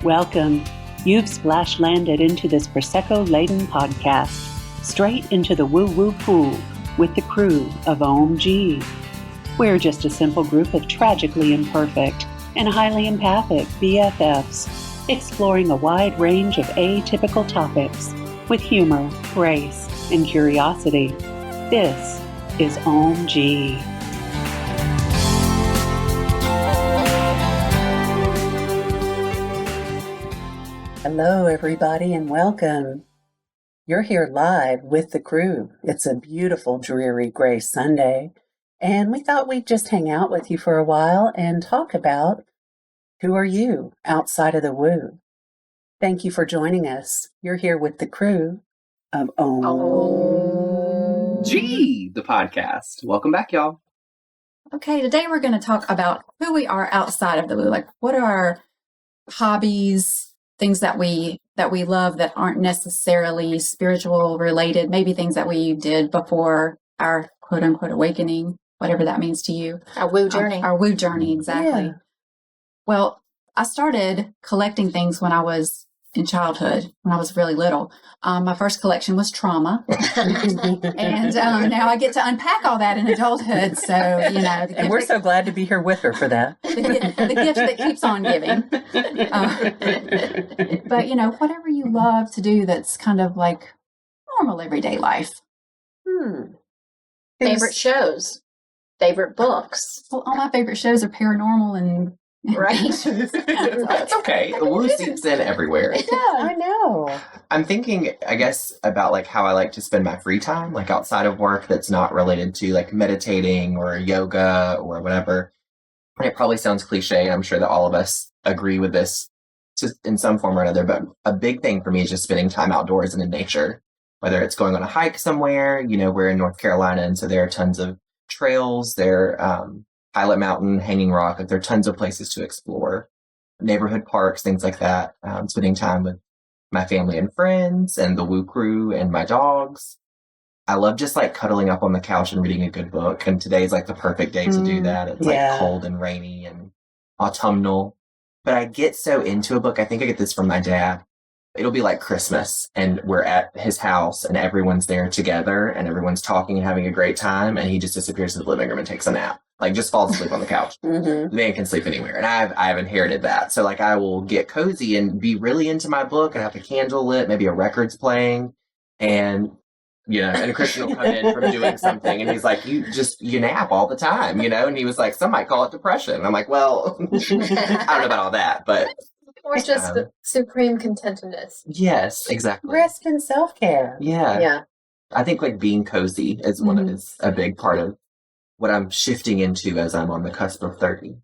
Welcome. You've splash landed into this Prosecco-laden podcast, straight into the woo-woo pool with the crew of Ohm-g. We're just a simple group of tragically imperfect and highly empathic BFFs, exploring a wide range of atypical topics with humor, grace, and curiosity. This is Ohm-g. Hello, everybody, and welcome. You're here live with the crew. It's a beautiful, dreary gray Sunday, and we thought we'd just hang out with you for a while and talk about who are you outside of the woo. Thank you for joining us. You're here with the crew of Ohm-g, the podcast. Welcome back, y'all. Okay, today we're going to talk about who we are outside of the woo. Like, what are our hobbies, things that we love that aren't necessarily spiritual related, maybe things that we did before our quote unquote awakening, whatever that means to you. Our woo journey. Our woo journey, exactly. Yeah. Well, I started collecting things when I was in childhood, when I was really little. My first collection was trauma. And now I get to unpack all that in adulthood. So, you know. And we're so glad to be here with her for that. The gift that keeps on giving. But, you know, whatever you love to do that's kind of like normal everyday life. Favorite shows. Favorite books. Well, all my favorite shows are paranormal and... Right. That's okay. The woo seeps in everywhere. Yeah, I know. I'm thinking, I guess, about like how I like to spend my free time, like outside of work that's not related to like meditating or yoga or whatever. And it probably sounds cliche, and I'm sure that all of us agree with this just in some form or another, but a big thing for me is just spending time outdoors and in nature, whether it's going on a hike somewhere. You know, we're in North Carolina, and so there are tons of trails there. Pilot Mountain, Hanging Rock, like there are tons of places to explore, neighborhood parks, things like that. Spending time with my family and friends and the woo crew and my dogs. I love just like cuddling up on the couch and reading a good book. And today's like the perfect day to do that. It's like cold and rainy and autumnal. But I get so into a book. I think I get this from my dad. It'll be like Christmas and we're at his house and everyone's there together and everyone's talking and having a great time. And he just disappears to the living room and takes a nap. Like just falls asleep on the couch. The man can sleep anywhere. And I've inherited that. So like I will get cozy and be really into my book and have a candle lit, maybe a record's playing. And, you know, and Christian will come in from doing something and he's like, you nap all the time, you know? And he was like, some might call it depression. And I'm like, well, I don't know about all that, but. Or just supreme contentedness. Yes, exactly. Rest and self-care. Yeah. I think like being cozy is is a big part of what I'm shifting into as I'm on the cusp of 30.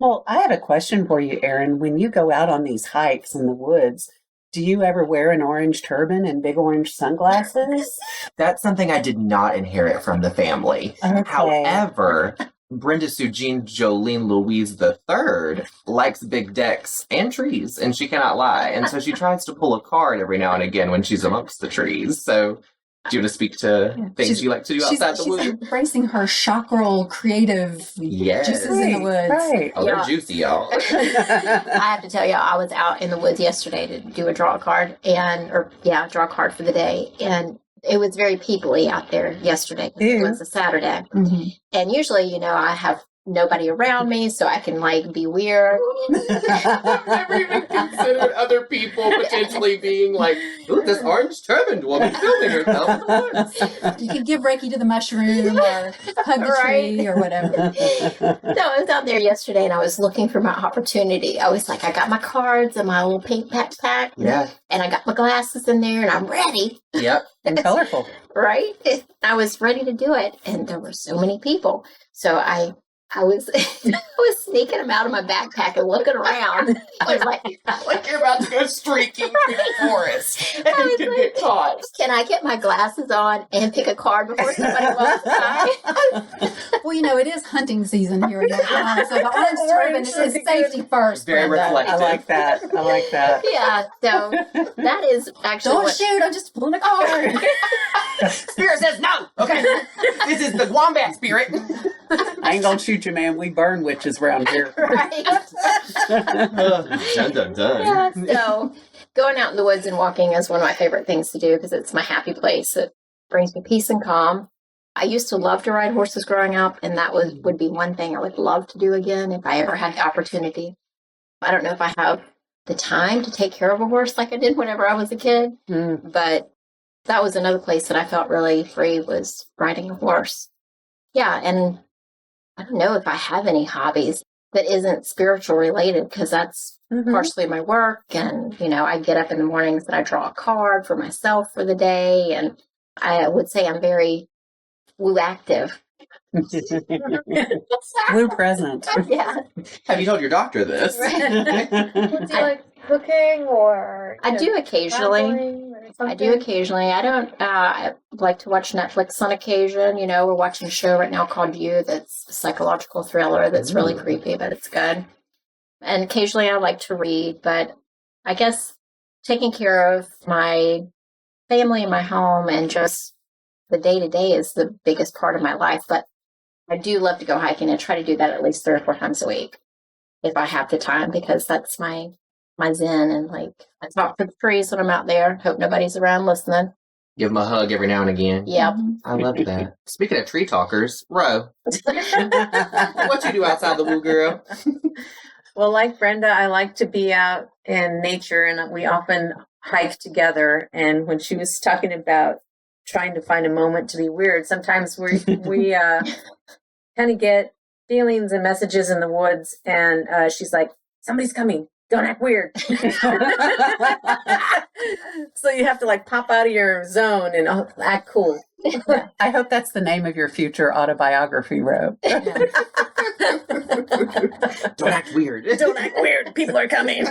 Well, I have a question for you, Erin. When you go out on these hikes in the woods, do you ever wear an orange turban and big orange sunglasses? That's something I did not inherit from the family. Okay. However, Brenda Sujine Jolene Louise III likes big decks and trees, and she cannot lie. And so she tries to pull a card every now and again when she's amongst the trees. So do you want to speak to things you like to do outside the woods? She's embracing her chakral creative juices in the woods. Right. Oh, they're juicy, y'all. I have to tell you, I was out in the woods yesterday to do a draw card for the day. And it was very people-y out there yesterday because it was a Saturday. And usually, you know, I have nobody around me, so I can like be weird. I've never even considered other people potentially being like, ooh, this orange turbaned woman filming herself in the woods. You could give Reiki to the mushroom or hug the tree or whatever. No, I was out there yesterday and I was looking for my opportunity. I was like, I got my cards and my little pink backpack. Yeah. And I got my glasses in there and I'm ready. Yep. And colorful. Right? I was ready to do it. And there were so many people. So I was sneaking them out of my backpack and looking around. I was like you're about to go streaking through the forest and you can get caught. Can I get my glasses on and pick a card before somebody walks by? Well, you know, it is hunting season here in North Carolina, so the orange turban is safety first. Very reflective. I like that. Yeah, so that is actually Don't shoot, I'm just pulling a card. Spirit says no. Okay. This is the wombat spirit. I ain't gonna shoot you, man. We burn witches around here. Right. Dun. Yeah, so going out in the woods and walking is one of my favorite things to do because it's my happy place. It brings me peace and calm. I used to love to ride horses growing up, and that would be one thing I would love to do again if I ever had the opportunity. I don't know if I have the time to take care of a horse like I did whenever I was a kid, but that was another place that I felt really free, was riding a horse. Yeah, and I don't know if I have any hobbies that isn't spiritual related, because that's partially my work. And, I get up in the mornings and I draw a card for myself for the day. And I would say I'm very woo active. Woo present. Yeah. Have you told your doctor this? Right. Do you like cooking or? I do occasionally. I do occasionally. I don't. I like to watch Netflix on occasion. We're watching a show right now called You. That's a psychological thriller that's really creepy, but it's good. And occasionally, I like to read. But I guess taking care of my family and my home and just the day to day is the biggest part of my life. But I do love to go hiking and try to do that at least 3 or 4 times a week if I have the time, because that's my zen. And I talk to the trees when I'm out there. Hope nobody's around listening. Give them a hug every now and again. Yep. I love that. Speaking of tree talkers, Ro, what you do outside the woo, girl? Well, like Brenda, I like to be out in nature, and we often hike together. And when she was talking about trying to find a moment to be weird, sometimes we kind of get feelings and messages in the woods, and she's like, somebody's coming. Don't act weird. So you have to pop out of your zone and act cool. I hope that's the name of your future autobiography, Ro. Don't act weird. Don't act weird. People are coming.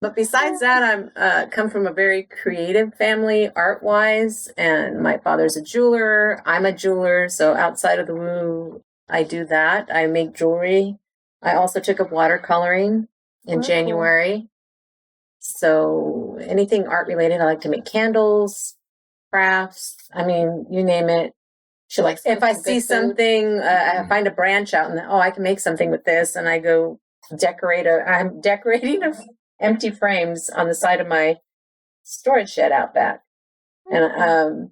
But besides that, I'm come from a very creative family, art-wise, and my father's a jeweler. I'm a jeweler, so outside of the woo, I do that. I make jewelry. I also took up watercoloring in January. So anything art related, I like to make candles, crafts. I mean, you name it. She likes. If I see something, I find a branch out, and I can make something with this, and I go decorate. I'm decorating empty frames on the side of my storage shed out back, and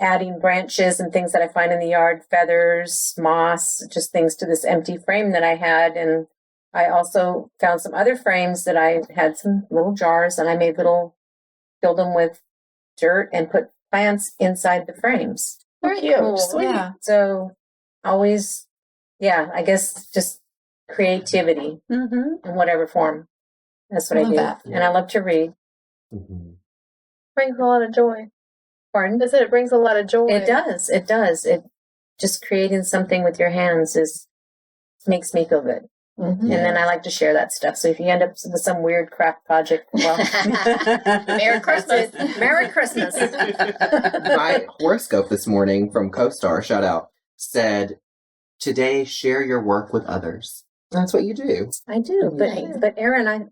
adding branches and things that I find in the yard, feathers, moss, just things to this empty frame that I had. And I also found some other frames that I had some little jars, and I filled them with dirt and put plants inside the frames. Very cool. Sweet. Yeah. So always, I guess just creativity in whatever form. That's what I do. That. And I love to read. brings a lot of joy. Pardon? I said it brings a lot of joy. It does. It does. It just creating something with your hands makes me feel good. And then I like to share that stuff. So if you end up with some weird craft project, well, Merry Christmas. Merry Christmas. My horoscope this morning from CoStar, shout out, said, today share your work with others. That's what you do. I do. But Erin,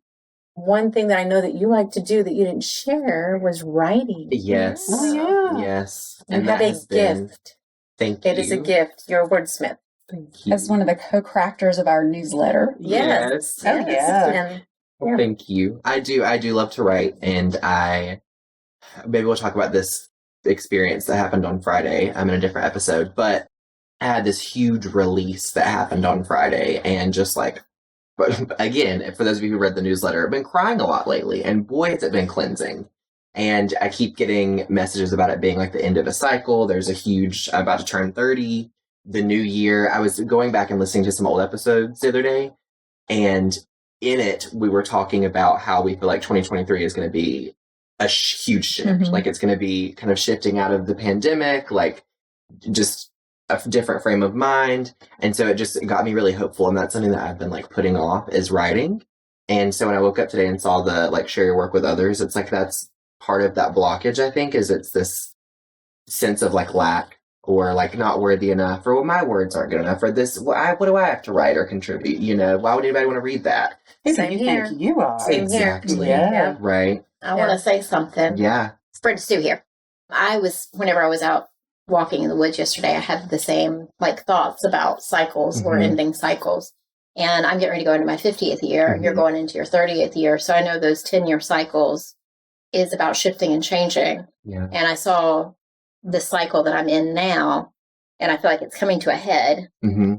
one thing that I know that you like to do that you didn't share was writing. Yes. Oh, yeah. Yes. You have a gift. Thank you. It is a gift. You're a wordsmith. Thank you. As one of the co-crafters of our newsletter. Yes. Oh, yeah. And, Well, thank you. I do love to write, and maybe we'll talk about this experience that happened on Friday. I'm in a different episode, but I had this huge release that happened on Friday, and just but again, for those of you who read the newsletter, I've been crying a lot lately, and boy, has it been cleansing. And I keep getting messages about it being the end of a cycle. There's I'm about to turn 30, the new year. I was going back and listening to some old episodes the other day, and in it, we were talking about how we feel like 2023 is going to be a huge shift. It's going to be kind of shifting out of the pandemic, just a different frame of mind. And so it got me really hopeful. And that's something that I've been putting off, is writing. And so when I woke up today and saw the share your work with others, it's that's part of that blockage, I think, is it's this sense of lack, or not worthy enough, or my words aren't good enough, or this, what do I have to write or contribute? Why would anybody want to read that? Same you here. think you are. Same here. Exactly. Yeah. Right. I want to say something. Yeah. It's Brenda Sue here. Whenever I was out walking in the woods yesterday, I had the same like thoughts about cycles or ending cycles. And I'm getting ready to go into my 50th year. You're going into your 30th year. So I know those 10-year cycles is about shifting and changing. Yeah. And I saw the cycle that I'm in now, and I feel like it's coming to a head. Mm-hmm.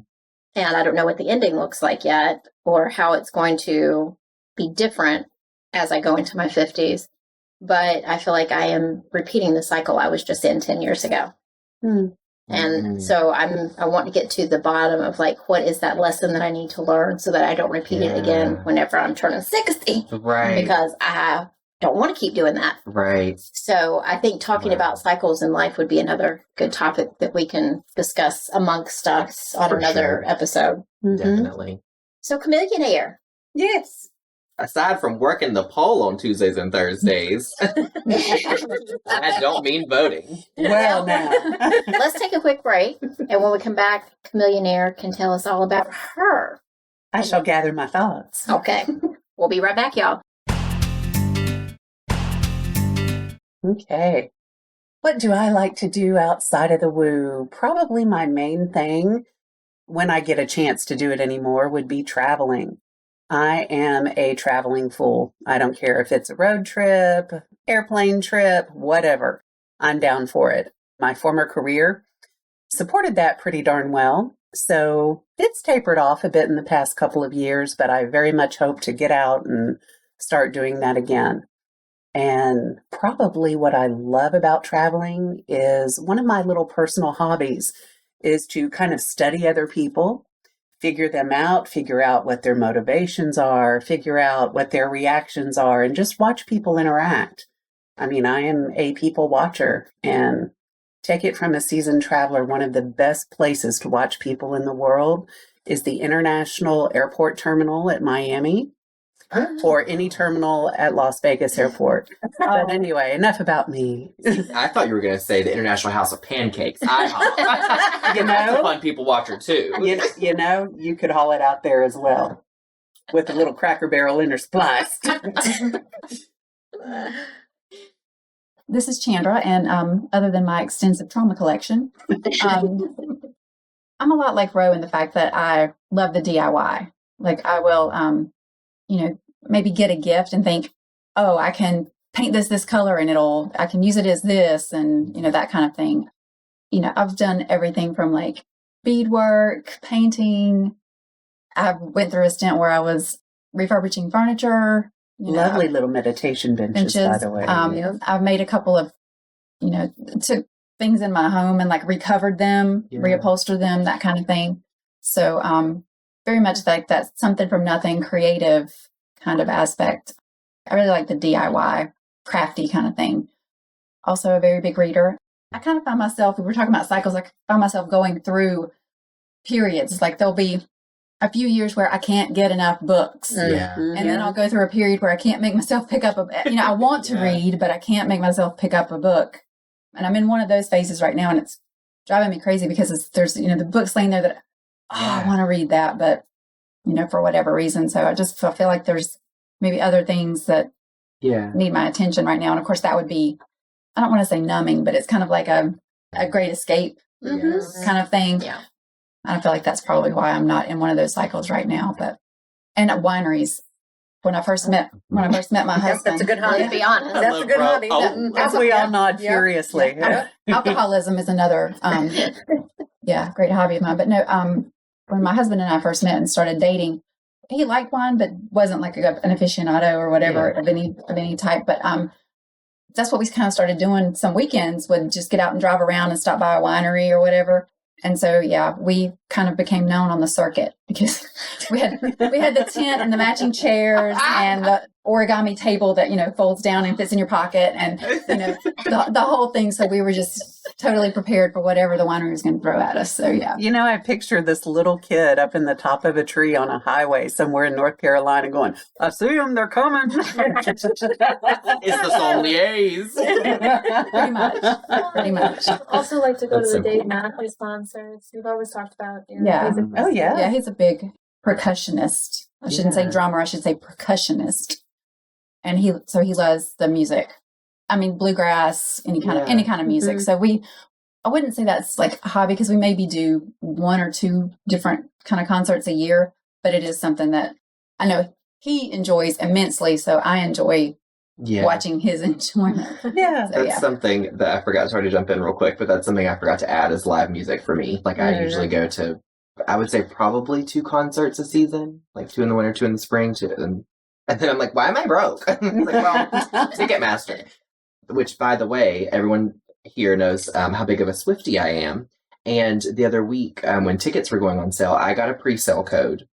And I don't know what the ending looks like yet or how it's going to be different as I go into my 50s. But I feel like I am repeating the cycle I was just in 10 years ago. And so I want to get to the bottom of like, what is that lesson that I need to learn so that I don't repeat it again whenever I'm turning 60. Right. Because I don't want to keep doing that. Right. So I think talking about cycles in life would be another good topic that we can discuss amongst us on another episode. Definitely. So Chameleonaire. Yes. Aside from working the poll on Tuesdays and Thursdays, I don't mean voting. Well, now. Let's take a quick break. And when we come back, Chameleonaire can tell us all about her. I shall gather my thoughts. Okay. We'll be right back, y'all. Okay. What do I like to do outside of the woo? Probably my main thing, when I get a chance to do it anymore, would be traveling. I am a traveling fool. I don't care if it's a road trip, airplane trip, whatever. I'm down for it. My former career supported that pretty darn well. So it's tapered off a bit in the past couple of years, but I very much hope to get out and start doing that again. And probably what I love about traveling is one of my little personal hobbies is to kind of study other people, figure them out, figure out what their motivations are, figure out what their reactions are, and just watch people interact. I mean, I am a people watcher, and take it from a seasoned traveler, one of the best places to watch people in the world is the International Airport Terminal at Miami, or any terminal at Las Vegas Airport. But anyway, enough about me. I thought you were going to say the International House of Pancakes. IHOP. You That's know? a fun people watcher, too. You know, you could haul it out there as well, with a little Cracker Barrel interspliced. This is Chandra, and other than my extensive trauma collection, I'm a lot like Ro in the fact that I love the DIY. Like I will, maybe get a gift and think, oh, I can paint this color and I can use it as this and, that kind of thing. I've done everything from like beadwork, painting. I went through a stint where I was refurbishing furniture. Lovely little meditation benches, by the way. I've made a couple of, took things in my home and like recovered them, reupholstered them, that kind of thing. So very much like that something from nothing creative kind of aspect. I really like the DIY, crafty kind of thing. Also a very big reader. I kind of find myself, if we're talking about cycles, I find myself going through periods. Like there'll be a few years where I can't get enough books. Yeah. And then I'll go through a period where I can't make myself pick up I want to read, but I can't make myself pick up a book. And I'm in one of those phases right now, and it's driving me crazy because there's the book's laying there that, I want to read that, but, for whatever reason. So I just feel like there's maybe other things that need my attention right now. And of course that would be, I don't want to say numbing, but it's kind of like a great escape kind of thing. Yeah. I feel like that's probably why I'm not in one of those cycles right now. And at wineries, when I first met my husband, That's a good hobby. To be honest. That's a good hobby. As we all nod furiously. Alcoholism is another, great hobby of mine. But no, when my husband and I first met and started dating, he liked wine, but wasn't like an aficionado or whatever of any type. But that's what we kind of started doing. Some weekends would just get out and drive around and stop by a winery or whatever. And so, we kind of became known on the circuit because we had the tent and the matching chairs and the origami table that, folds down and fits in your pocket and, the whole thing. So we were just totally prepared for whatever the winery was going to throw at us. So, I picture this little kid up in the top of a tree on a highway somewhere in North Carolina going, I see them, they're coming. It's the sommeliers. Pretty much. I also like to go That's to the so Dave cool. Matthews concerts. We've always talked about Yeah. Oh, yeah. Yeah, he's a big percussionist. I shouldn't say drummer, I should say percussionist. And he loves the music. I mean, bluegrass, any kind of music. So we I wouldn't say that's like a hobby because we maybe do 1 or 2 different kind of concerts a year, but it is something that I know he enjoys immensely. So I enjoy watching his enjoyment. Yeah. So, That's something that I forgot. Sorry to jump in real quick, but that's something I forgot to add is live music for me. Like I usually go to, I would say probably 2 concerts a season, like 2 in the winter, 2 in the spring, and then I'm like, why am I broke? Like, well, Ticketmaster. Which, by the way, everyone here knows how big of a Swiftie I am. And the other week, when tickets were going on sale, I got a pre-sale code,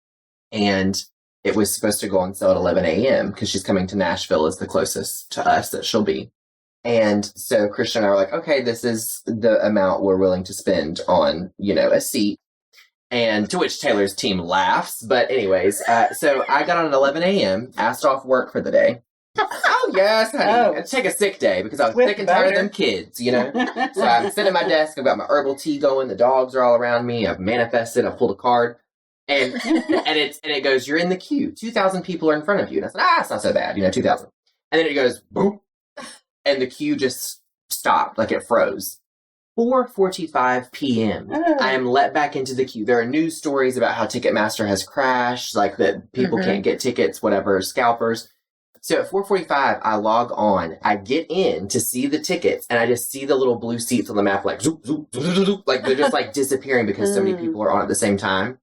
and it was supposed to go on sale at 11 a.m. because she's coming to Nashville is the closest to us that she'll be. And so Christian and I were like, okay, this is the amount we're willing to spend on, a seat. And to which Taylor's team laughs. But anyways, so I got on at 11 a.m., asked off work for the day. Oh, yes, honey. I take a sick day because I was sick and tired of them kids, So I'm sitting at my desk. I've got my herbal tea going. The dogs are all around me. I've manifested. I've pulled a card. And it goes, you're in the queue. 2,000 people are in front of you. And I said, it's not so bad, 2,000. And then it goes, boom. And the queue just stopped, like it froze. 4:45 p.m. I am let back into the queue. There are news stories about how Ticketmaster has crashed, like that people can't get tickets, whatever, scalpers. So at 4:45, I log on. I get in to see the tickets, and I just see the little blue seats on the map, like zoop, zoop, zoop, zoop, zoop, like they're just like disappearing because so many people are on at the same time.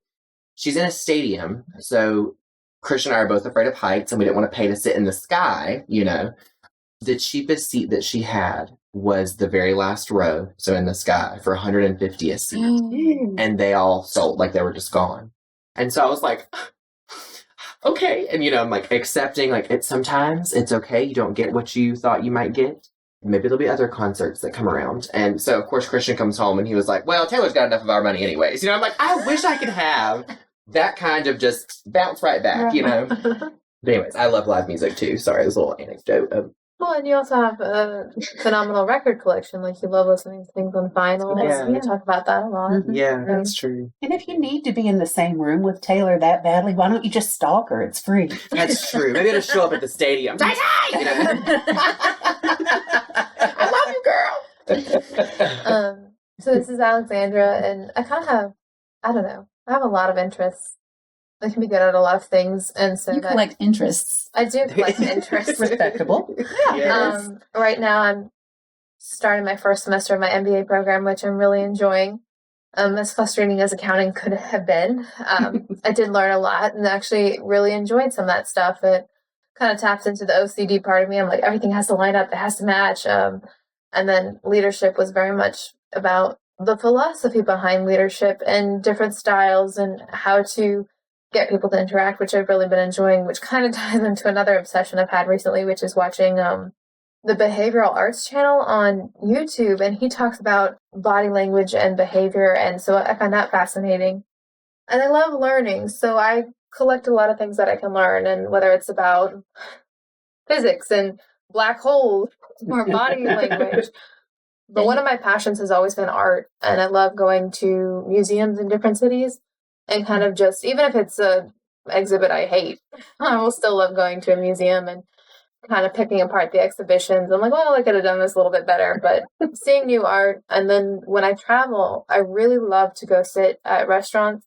She's in a stadium, so Christian and I are both afraid of heights, and we didn't want to pay to sit in the sky, The cheapest seat that she had was the very last row, so in the sky, for $150 a seat. And they all sold, like they were just gone. And so I was like, okay. And, I'm like accepting, like sometimes it's okay. You don't get what you thought you might get. Maybe there'll be other concerts that come around. And so, of course, Christian comes home and he was like, well, Taylor's got enough of our money anyways. I'm like, I wish I could have that kind of just bounce right back, But anyways, I love live music too. Sorry, this little anecdote. Well, and you also have a phenomenal record collection. Like, you love listening to things on vinyl. Yeah. You talk about that a lot. Yeah, that's true. And if you need to be in the same room with Taylor that badly, why don't you just stalk her? It's free. That's true. Maybe it'll show up at the stadium. I love you, girl. So this is Alexandra, and I kind of have, I don't know, I have a lot of interests. I can be good at a lot of things, and so you collect interests. I do collect interests. Respectable. Yes. Right now, I'm starting my first semester of my MBA program, which I'm really enjoying. As frustrating as accounting could have been, I did learn a lot and actually really enjoyed some of that stuff. It kind of taps into the OCD part of me. I'm like, everything has to line up, it has to match. And then leadership was very much about the philosophy behind leadership and different styles and how to get people to interact, which I've really been enjoying, which kind of ties into another obsession I've had recently, which is watching the behavioral arts channel on YouTube. And he talks about body language and behavior. And so I find that fascinating. And I love learning. So I collect a lot of things that I can learn. And whether it's about physics and black holes or body language. But one of my passions has always been art. And I love going to museums in different cities. And kind of just, even if it's a exhibit I hate, I will still love going to a museum and kind of picking apart the exhibitions. I'm like, well, I could have done this a little bit better. But seeing new art, and then when I travel, I really love to go sit at restaurants,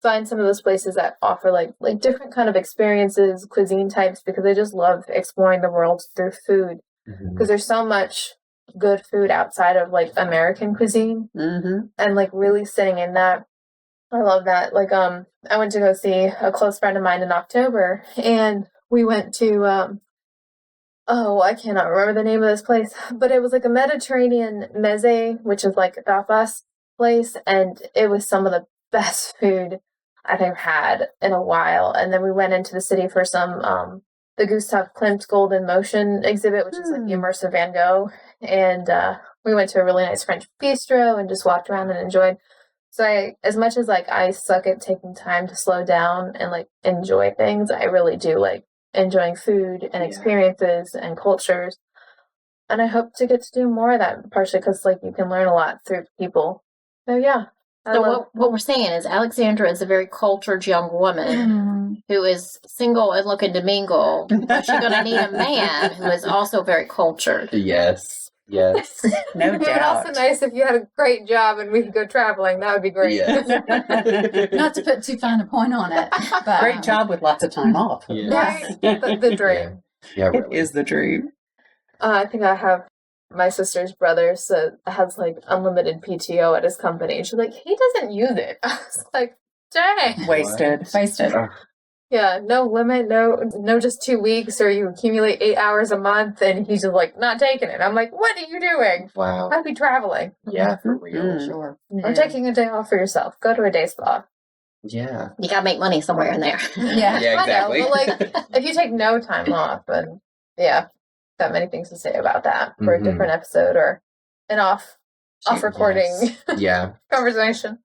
find some of those places that offer like different kind of experiences, cuisine types, because I just love exploring the world through food. Because there's so much good food outside of like American cuisine, and like really sitting in that. I love that. Like, I went to go see a close friend of mine in October, and we went to, I cannot remember the name of this place, but it was like a Mediterranean meze, which is like a tapas place, and it was some of the best food I've ever had in a while. And then we went into the city for some, the Gustav Klimt's Golden Motion exhibit, which is like the immersive Van Gogh, and we went to a really nice French bistro and just walked around and enjoyed. So as much as like I suck at taking time to slow down and like enjoy things, I really do like enjoying food and experiences and cultures. And I hope to get to do more of that, partially because like you can learn a lot through people. So yeah. So what we're saying is Alexandra is a very cultured young woman who is single and looking to mingle. But she's going to need a man who is also very cultured. Yes. Yes. No It would doubt. also nice if you had a great job and we could go traveling. That would be great. Yeah. Not to put too fine a point on it, but Great job with lots of time off. Yeah. Right? The dream. Yeah, It really. is the dream. I think I have my sister's brother has like unlimited PTO at his company. And she's like, he doesn't use it. I was like, dang. Wasted. wasted. Yeah, no limit, no just 2 weeks, or you accumulate 8 hours a month, and he's just like not taking it. I'm like, what are you doing? Wow. I'd be traveling. Yeah, for real. Sure. Or taking a day off for yourself. Go to a day spa. Yeah. You gotta make money somewhere in there. Yeah. Yeah, exactly. I know, but like, if you take no time off, and yeah, got many things to say about that for a different episode or an off recording Yeah. conversation.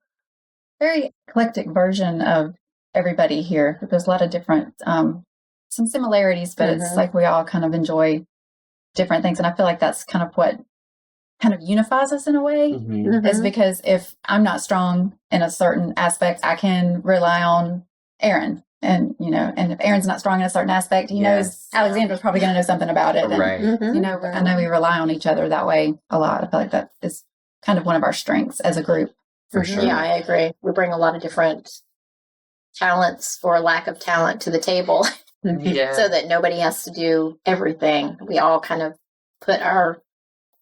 Very eclectic version of everybody here. There's a lot of different, some similarities, but it's like we all kind of enjoy different things. And I feel like that's kind of what kind of unifies us in a way, is because if I'm not strong in a certain aspect, I can rely on Aaron. And, and if Aaron's not strong in a certain aspect, he knows Alexandra's probably going to know something about it. And, Right. I know we rely on each other that way a lot. I feel like that is kind of one of our strengths as a group. For sure. Yeah, I agree. We bring a lot of different talents for lack of talent to the table Yeah. so that nobody has to do everything. We all kind of put our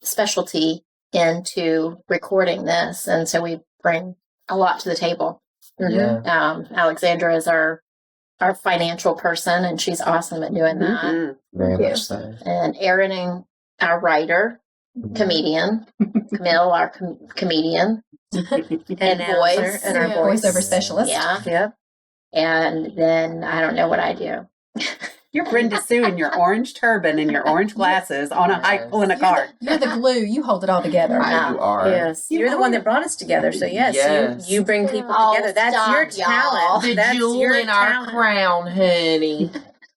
specialty into recording this. And so we bring a lot to the table. Yeah. Alexandra is our financial person, and she's awesome at doing that. Very much so. And Aaron, our writer, comedian. Camille, our comedian. And voice. and our voice. Voiceover specialist. Yeah. Yep. And then I don't know what I do. You're Brenda Sue in your orange turban and your orange glasses on a hike pulling a cart. You're the glue. You hold it all together. You are. Yes, you're the one that brought us together. So yes. You bring people together. That's stop, your y'all. talent. The That's jewel your in our talent. crown, honey.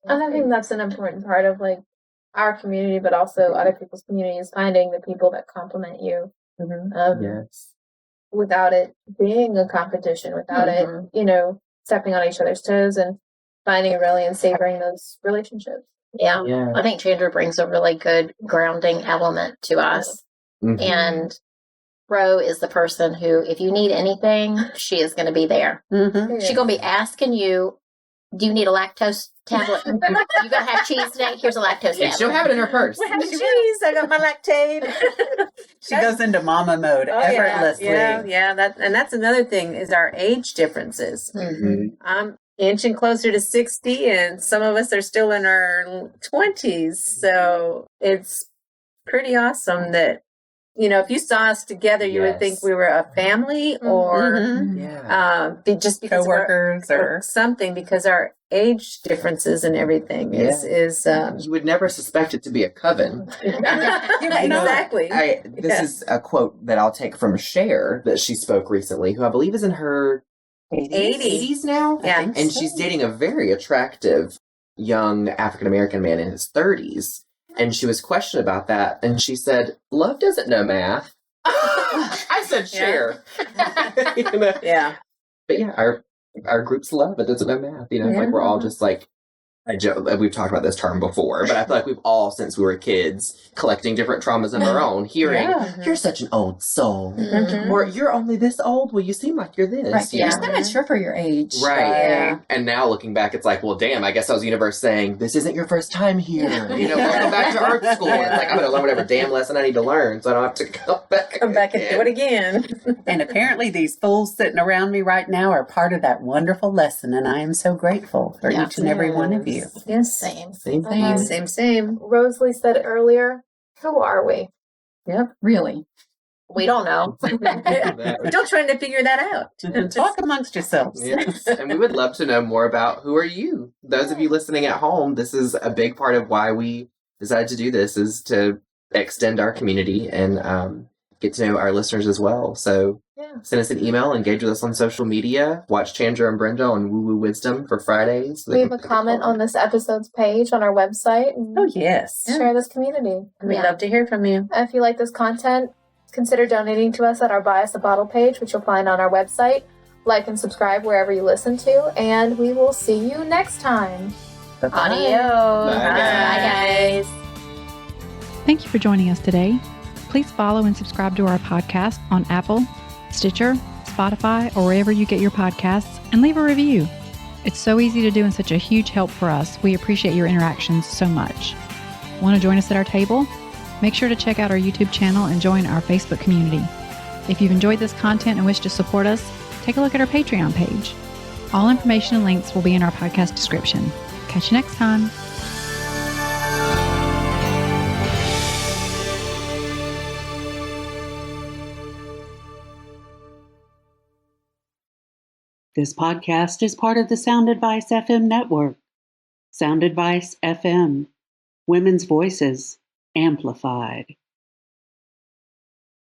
And I think that's an important part of like our community, but also other people's communities, finding the people that complement you. Yes. Without it being a competition, without it, stepping on each other's toes and finding really and savoring those relationships. Yeah. Yeah. I think Chandra brings a really good grounding element to us. Mhm. And Ro is the person who, if you need anything, she is going to be there. She's going to be asking you, do you need a lactose tablet? You going to have cheese today? Here's a lactose And she'll tablet. have it in her purse. Cheese, I got my lactate. She goes into mama mode effortlessly. Yeah. That's another thing is our age differences. I'm inching closer to 60, and some of us are still in our 20s. So it's pretty awesome that, if you saw us together, you would think we were a family or Yeah. just because Co-workers or something, because our age differences and everything is You would never suspect it to be a coven. exactly. This is a quote that I'll take from Cher that she spoke recently, who I believe is in her 80s now. Yeah. And she's dating a very attractive young African-American man in his 30s. And she was questioned about that. And she said, love doesn't know math. I said Cher. Yeah. But yeah, our group's love, it doesn't know math. Like we're all just like, we've talked about this term before, but I feel like we've all, since we were kids, collecting different traumas of our own, hearing, you're such an old soul. Or you're only this old, well, you seem like you're this. Right. You're so mature for your age. Right. Yeah. And now looking back, it's like, well, damn, I guess that was the universe saying, this isn't your first time here. Welcome back to art school. It's like, I'm going to learn whatever damn lesson I need to learn so I don't have to come back and do it again. And apparently these fools sitting around me right now are part of that wonderful lesson, and I am so grateful for each and every one of you. Yes. Same. Same. Rosalie said earlier, who are we? Yep. Really. We don't know. We're still trying to figure that out. Talk amongst yourselves. Yes. And we would love to know more about who are you. Those of you listening at home, this is a big part of why we decided to do this, is to extend our community and get to know our listeners as well. So send us an email, engage with us on social media, watch Chandra and Brenda on Woo Woo Wisdom for Fridays. Leave a comment on this episode's page on our website. And Oh, yes. share this community. We'd love to hear from you. If you like this content, consider donating to us at our Buy Us a Bottle page, which you'll find on our website. Like and subscribe wherever you listen to, and we will see you next time. Adios. Bye, Bye, guys. Thank you for joining us today. please follow and subscribe to our podcast on Apple, Stitcher, Spotify, or wherever you get your podcasts, and leave a review. It's so easy to do and such a huge help for us. We appreciate your interactions so much. Want to join us at our table? Make sure to check out our YouTube channel and join our Facebook community. If you've enjoyed this content and wish to support us, take a look at our Patreon page. All information and links will be in our podcast description. Catch you next time. This podcast is part of the Sound Advice FM network. Sound Advice FM. Women's voices amplified.